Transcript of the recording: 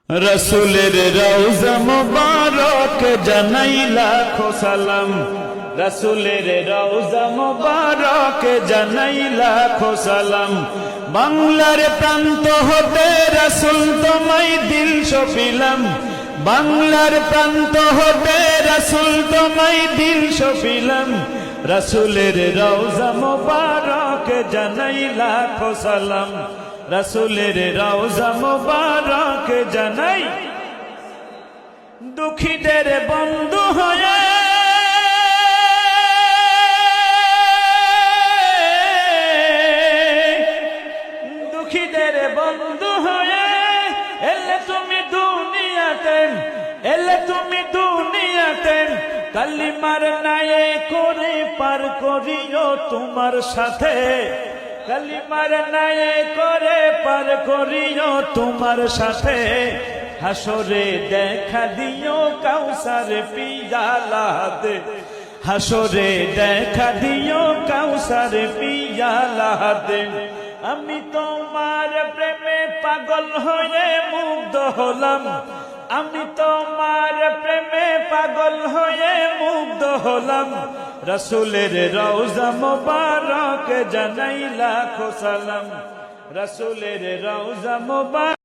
রসুলের রওজা মুবারক জানাই লাখো সালাম। রসুলের রওজা মুবারক জানাই লাখো সালাম। বাংলার প্রান্ত হতে রসুল তোমায় দিল সপিলাম। বাংলার প্রান্ত হতে রসুল তোমায় দিল সপিলাম। রসুলের রওজা মুবারক জানাই লাখো সালাম। রসুলের রওজা মুবারক জানাই। দুঃখীদের বন্ধু হয়ে দুঃখীদের বন্ধু হয়ে এলে তুমি দুনিয়াতে, এলে তুমি দুনিয়াতে কালিমার নায়ে করে পার করিও তোমার সাথে। কালিমার নায়ে করে পার করিও তোমার সাথে। হাসরে দেখা দিও কাউসার পিয়ালাতে। হাসরে দেখা দিও কাউসার পিয়ালাতে। আমি তোমার প্রেমে পাগল হয়ে মুগ্ধ হলাম। আমি তোমার প্রেমে পাগল হয়ে মুগ্ধ হলাম। রসুলের রওজা মুবারক জানাই লাখো সালাম। রসুলের রওজা মুবারক